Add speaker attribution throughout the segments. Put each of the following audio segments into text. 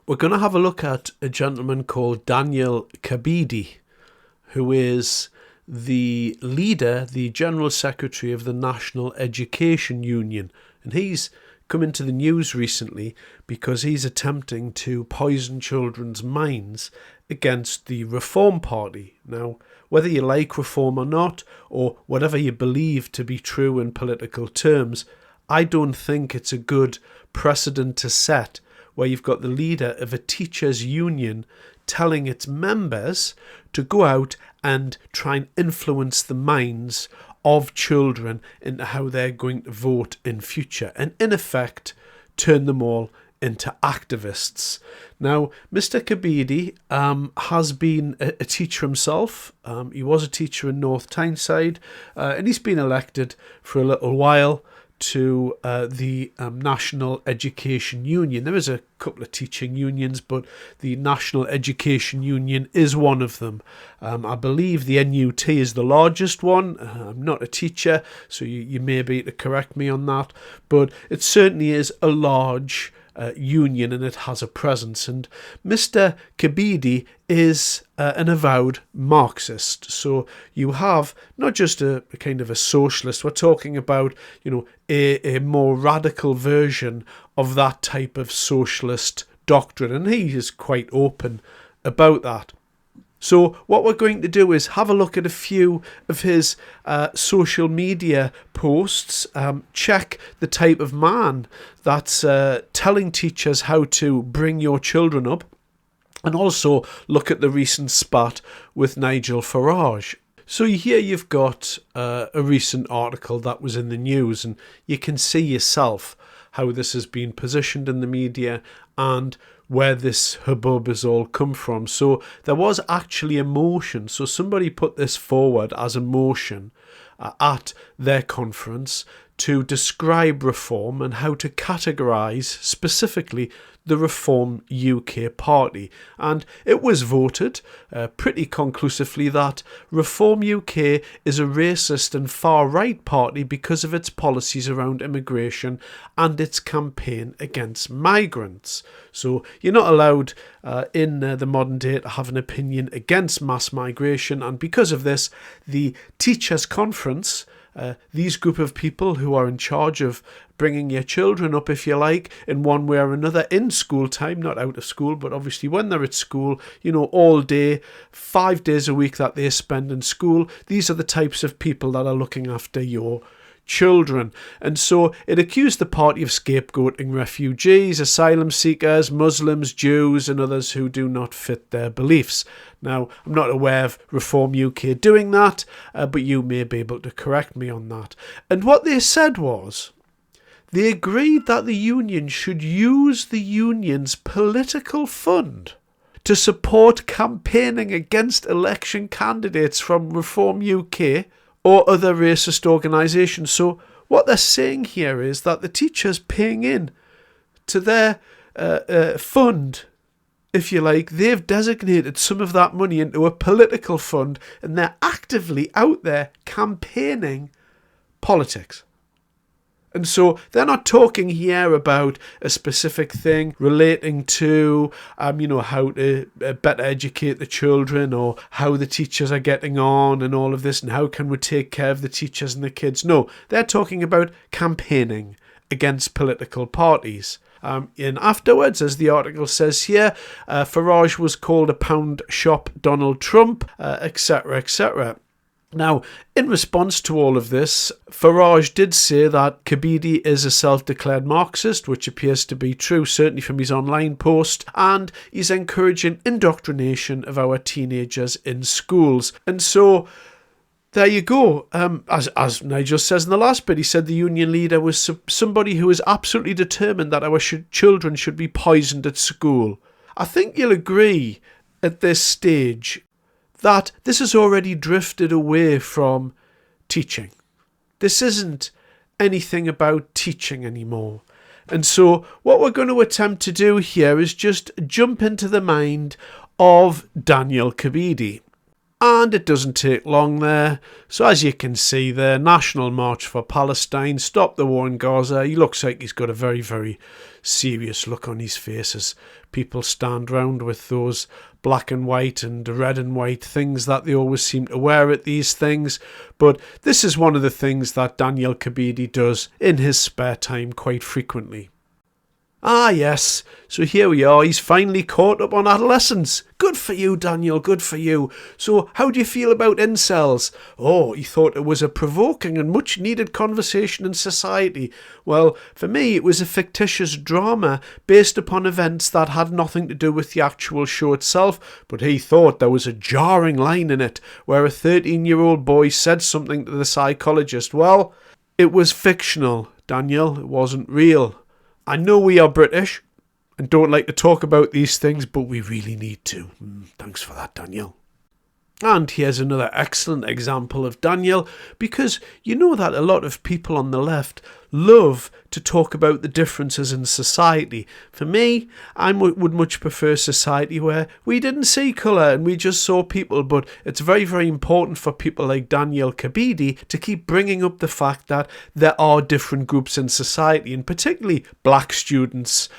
Speaker 1: We're going to have a look at a gentleman called Daniel Kebede, who is the leader, the General Secretary of the National Education Union. And he's come into the news recently because he's attempting to poison children's minds against the Reform Party. Now, whether you like Reform or not, or whatever you believe to be true in political terms, I don't think it's a good precedent to set where you've got the leader of a teachers' union telling its members to go out and try and influence the minds of children into how they're going to vote in future, and in effect turn them all into activists. Now, Mr. Kabede has been a teacher himself. He was a teacher in North Tyneside, and he's been elected for a little while to the National Education Union. There is a couple of teaching unions, but the National Education Union is one of them. I believe the NUT is the largest one. I'm not a teacher, so you may be able to correct me on that, but it certainly is a large union, and it has a presence. And Mr. Kabede is an avowed Marxist. So you have not just a kind of a socialist, we're talking about, a more radical version of that type of socialist doctrine, and he is quite open about that. So what we're going to do is have a look at a few of his social media posts, check the type of man that's telling teachers how to bring your children up, and also look at the recent spat with Nigel Farage. So here you've got a recent article that was in the news, and you can see yourself how this has been positioned in the media and where this hubbub has all come from. So there was actually a motion. So somebody put this forward as a motion at their conference to describe reform and how to categorise specifically the Reform UK Party. And it was voted pretty conclusively that Reform UK is a racist and far-right party because of its policies around immigration and its campaign against migrants. So you're not allowed in the modern day to have an opinion against mass migration, and because of this, the Teachers' Conference, these group of people who are in charge of bringing your children up, if you like, in one way or another in school time, not out of school, but obviously when they're at school, all day, 5 days a week that they spend in school, these are the types of people that are looking after your children. And so it accused the party of scapegoating refugees, asylum seekers, Muslims, Jews and others who do not fit their beliefs. Now, I'm not aware of Reform UK doing that, but you may be able to correct me on that. And what they said was, they agreed that the union should use the union's political fund to support campaigning against election candidates from Reform UK or other racist organisations. So what they're saying here is that the teachers paying in to their fund, if you like, they've designated some of that money into a political fund, and they're actively out there campaigning politics. And so they're not talking here about a specific thing relating to, how to better educate the children or how the teachers are getting on and all of this and how can we take care of the teachers and the kids. No, they're talking about campaigning against political parties. And afterwards, as the article says here, Farage was called a pound shop Donald Trump, etc., etc. Now, in response to all of this, Farage did say that Kabede is a self-declared Marxist, which appears to be true, certainly from his online post, and he's encouraging indoctrination of our teenagers in schools. And so, there you go. As Nigel says in the last bit, he said the union leader was somebody who is absolutely determined that our children should be poisoned at school. I think you'll agree at this stage that this has already drifted away from teaching. This isn't anything about teaching anymore. And so what we're going to attempt to do here is just jump into the mind of Daniel Kebede. And it doesn't take long there. So as you can see there, National March for Palestine, Stop the War in Gaza. He looks like he's got a very, very serious look on his face as people stand round with those black and white and red and white things that they always seem to wear at these things. But this is one of the things that Daniel Kebede does in his spare time quite frequently. Ah, yes, so here we are, he's finally caught up on adolescence. Good for you, Daniel, good for you. So, how do you feel about incels? Oh, he thought it was a provoking and much needed conversation in society. Well, for me, it was a fictitious drama based upon events that had nothing to do with the actual show itself, but he thought there was a jarring line in it where a 13-year-old boy said something to the psychologist. Well, it was fictional, Daniel, it wasn't real. I know we are British and don't like to talk about these things, but we really need to. Thanks for that, Daniel. And here's another excellent example of Daniel, because you know that a lot of people on the left love to talk about the differences in society. For me, I would much prefer society where we didn't see colour and we just saw people, but it's very, very important for people like Daniel Kebede to keep bringing up the fact that there are different groups in society, and particularly black students.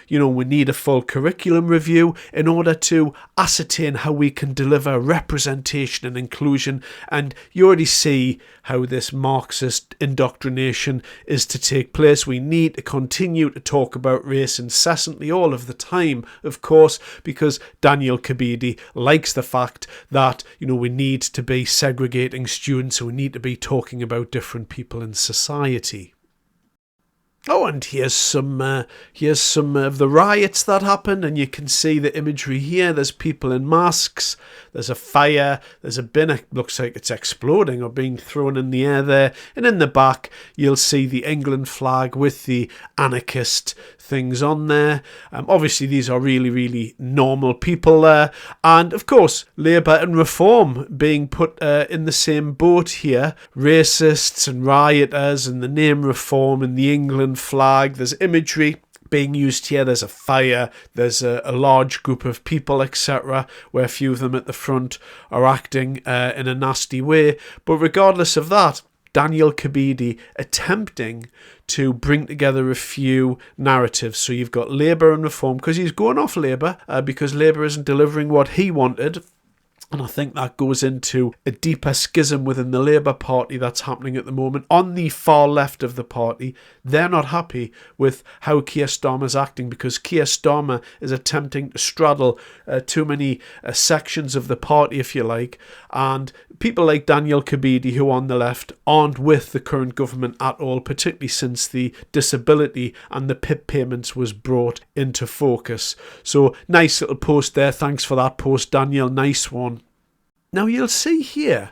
Speaker 1: We need a full curriculum review in order to ascertain how we can deliver representation and inclusion, and you already see how this Marxist indoctrination is to take place. We need to continue to talk about race incessantly all of the time, of course, because Daniel Kebede likes the fact that, we need to be segregating students, and we need to be talking about different people in society. Oh, and here's some of the riots that happened, and you can see the imagery here. There's people in masks, there's a fire, there's a bin, it looks like it's exploding or being thrown in the air there, and in the back you'll see the England flag with the anarchist things on there. Obviously these are really, really normal people there, and of course Labour and Reform being put in the same boat here. Racists and rioters and the name Reform and the England flag. There's imagery being used here. There's a fire, there's a large group of people, etc., where a few of them at the front are acting in a nasty way. But regardless of that, Daniel Kebede attempting to bring together a few narratives. So you've got Labour and Reform, because he's going off Labour because Labour isn't delivering what he wanted. And I think that goes into a deeper schism within the Labour Party that's happening at the moment. On the far left of the party, they're not happy with how Keir Starmer's acting, because Keir Starmer is attempting to straddle too many sections of the party, if you like. And people like Daniel Kebede, who on the left aren't with the current government at all, particularly since the disability and the PIP payments was brought into focus. So nice little post there. Thanks for that post, Daniel. Nice one. Now you'll see here,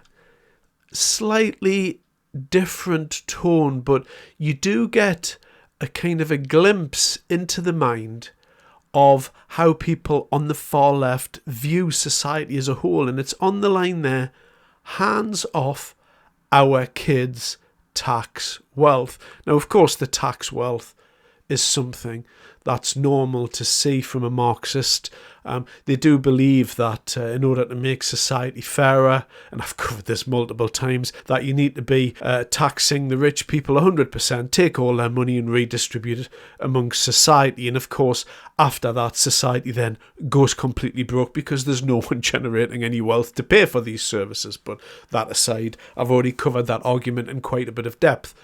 Speaker 1: slightly different tone, but you do get a kind of a glimpse into the mind of how people on the far left view society as a whole. And it's on the line there, hands off our kids' tax wealth. Now, of course, the tax wealth is something that's normal to see from a Marxist. They do believe that in order to make society fairer, and I've covered this multiple times, that you need to be taxing the rich people 100%, take all their money and redistribute it amongst society. And of course, after that, society then goes completely broke because there's no one generating any wealth to pay for these services. But that aside, I've already covered that argument in quite a bit of depth.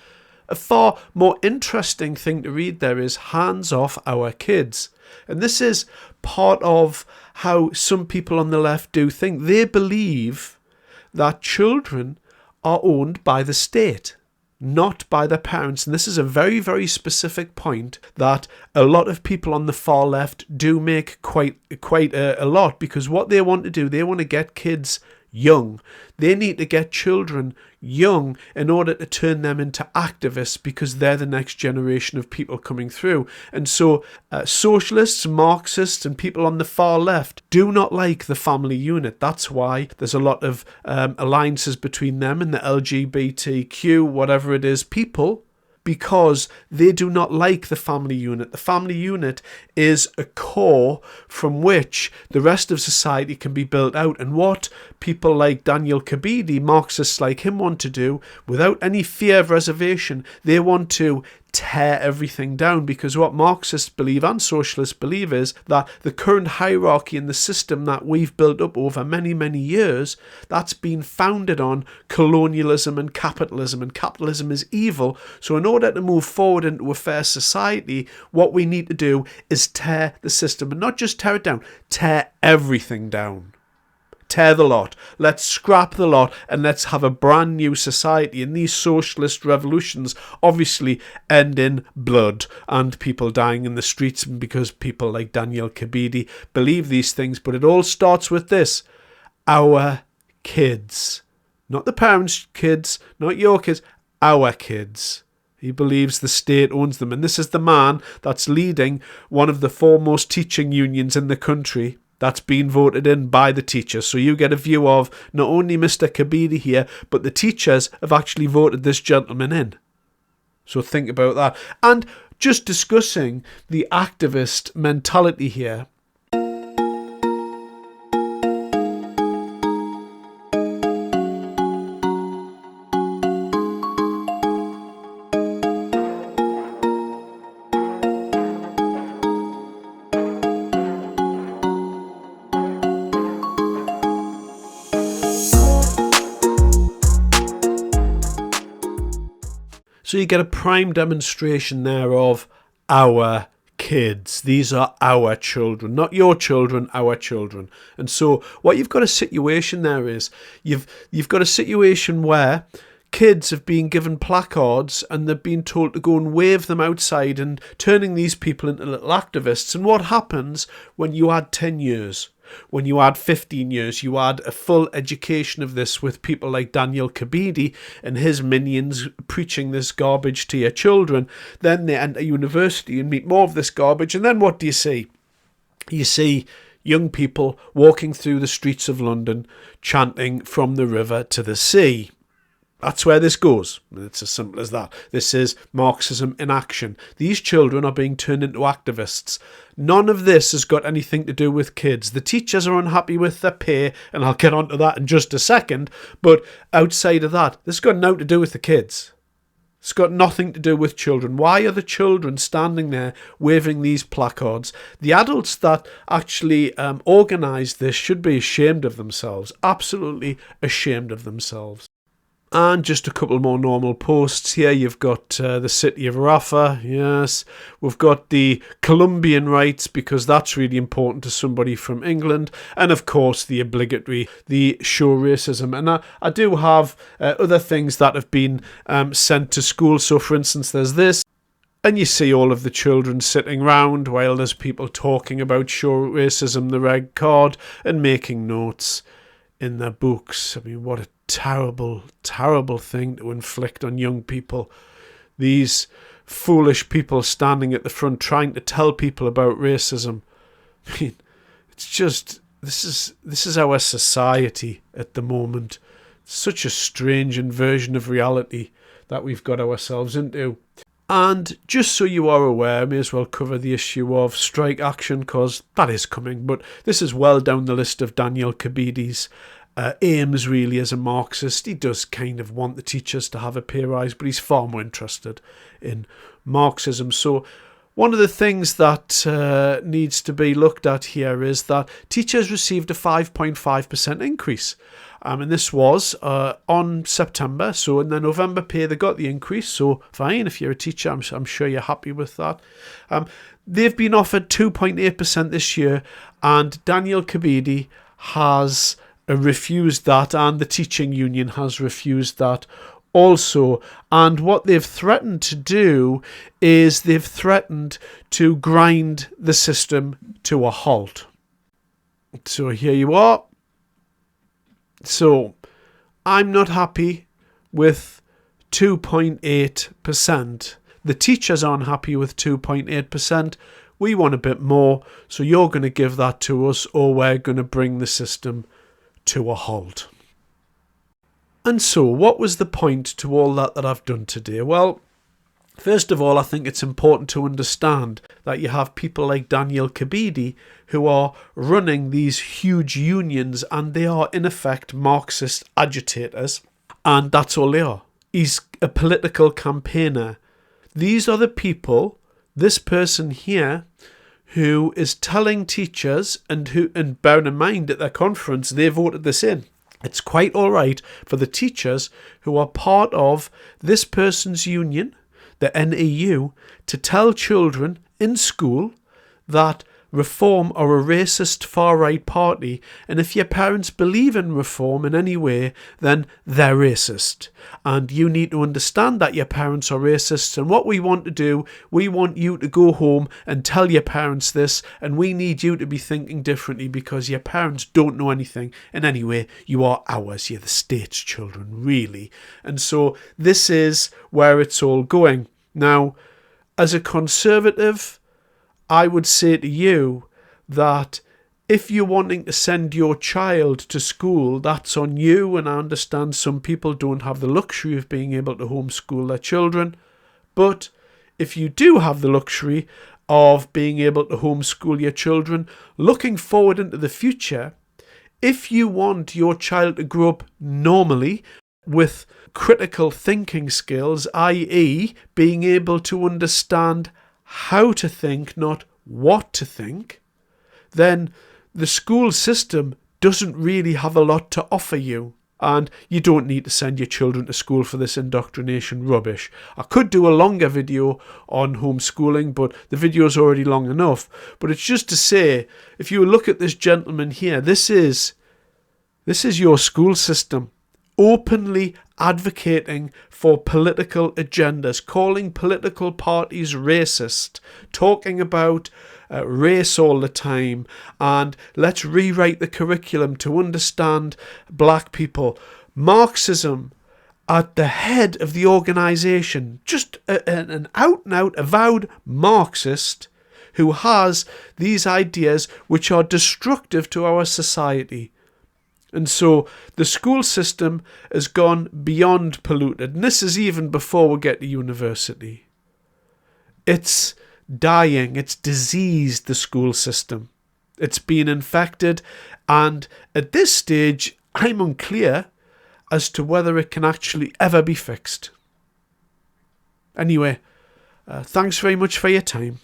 Speaker 1: A far more interesting thing to read there is hands off our kids. And this is part of how some people on the left do think. They believe that children are owned by the state, not by their parents. And this is a very, very specific point that a lot of people on the far left do make quite a lot, because what they want to do, they want to get kids young. They need to get children young in order to turn them into activists, because they're the next generation of people coming through. And so socialists, Marxists and people on the far left do not like the family unit. That's why there's a lot of alliances between them and the LGBTQ, whatever it is, people, because they do not like the family unit. The family unit is a core from which the rest of society can be built out. And what people like Daniel Kebede, Marxists like him, want to do, without any fear of reservation, they want to tear everything down, because what Marxists believe and socialists believe is that the current hierarchy and the system that we've built up over many, many years, that's been founded on colonialism and capitalism is evil. So in order to move forward into a fair society, what we need to do is tear the system, and not just tear it down, tear everything down. Tear the lot. Let's scrap the lot and let's have a brand new society. And these socialist revolutions obviously end in blood and people dying in the streets, because people like Daniel Kebede believe these things. But it all starts with this: our kids. Not the parents' kids, not your kids, our kids. He believes the state owns them. And this is the man that's leading one of the foremost teaching unions in the country. That's been voted in by the teachers. So you get a view of not only Mr. Kabede here, but the teachers have actually voted this gentleman in. So think about that. And just discussing the activist mentality here. So you get a prime demonstration there of our kids. These are our children, not your children, our children. And so what you've got a situation there is, you've got a situation where kids have been given placards and they've been told to go and wave them outside, and turning these people into little activists. And what happens when you add 10 years? When you add 15 years, you add a full education of this with people like Daniel Kebede and his minions preaching this garbage to your children. Then they enter university and meet more of this garbage. And then what do you see? You see young people walking through the streets of London chanting "from the river to the sea." That's where this goes. It's as simple as that. This is Marxism in action. These children are being turned into activists. None of this has got anything to do with kids. The teachers are unhappy with their pay, and I'll get onto that in just a second. But outside of that, this has got nothing to do with the kids. It's got nothing to do with children. Why are the children standing there waving these placards? The adults that actually organised this should be ashamed of themselves. Absolutely ashamed of themselves. And just a couple more normal posts here. You've got the city of Rafah, yes. We've got the Colombian rights, because that's really important to somebody from England. And of course, the obligatory, the show racism. And I do have other things that have been sent to school. So for instance, there's this. And you see all of the children sitting round while there's people talking about show racism, the red card, and making notes in their books. I mean, what a terrible, terrible thing to inflict on young people. These foolish people standing at the front trying to tell people about racism. I mean, it's just, this is our society at the moment. Such a strange inversion of reality that we've got ourselves into. And just so you are aware, I may as well cover the issue of strike action, because that is coming. But this is well down the list of Daniel Kebede's aims, really, as a Marxist. He does kind of want the teachers to have a pay rise, but he's far more interested in Marxism. So one of the things that needs to be looked at here is that teachers received a 5.5% increase. And this was on September. So in the November pay, they got the increase. So fine, if you're a teacher, I'm sure you're happy with that. They've been offered 2.8% this year, and Daniel Kebede has refused that, and the teaching union has refused that also. And what they've threatened to do is they've threatened to grind the system to a halt. So here you are. So I'm not happy with 2.8%. The teachers aren't happy with 2.8%. We want a bit more, so you're going to give that to us, or we're going to bring the system to a halt. And so what was the point to all that I've done today? Well, First of all, I think it's important to understand that you have people like Daniel Kebede who are running these huge unions, and they are in effect Marxist agitators, and that's all they are. He's a political campaigner. These are the people, this person here, who is telling teachers, and bearing in mind at their conference they voted this in. It's quite all right for the teachers who are part of this person's union, the NEU, to tell children in school that Reform are a racist far-right party, and if your parents believe in Reform in any way, then they're racist. And you need to understand that your parents are racists, and what we want to do, we want you to go home and tell your parents this, and we need you to be thinking differently because your parents don't know anything, and anyway, you are ours, you're the state's children, really. And so this is where it's all going. Now, as a conservative, I would say to you that if you're wanting to send your child to school, that's on you, and I understand some people don't have the luxury of being able to homeschool their children, but if you do have the luxury of being able to homeschool your children, looking forward into the future, if you want your child to grow up normally with critical thinking skills, i.e. being able to understand how to think, not what to think, then the school system doesn't really have a lot to offer you. And you don't need to send your children to school for this indoctrination rubbish. I could do a longer video on homeschooling, but the video is already long enough. But it's just to say, if you look at this gentleman here, this is your school system openly advocating for political agendas, calling political parties racist, talking about race all the time, and let's rewrite the curriculum to understand black people. Marxism at the head of the organisation, just an out-and-out avowed Marxist who has these ideas which are destructive to our society. And so the school system has gone beyond polluted. And this is even before we get to university. It's dying. It's diseased, the school system. It's been infected. And at this stage, I'm unclear as to whether it can actually ever be fixed. Anyway, thanks very much for your time.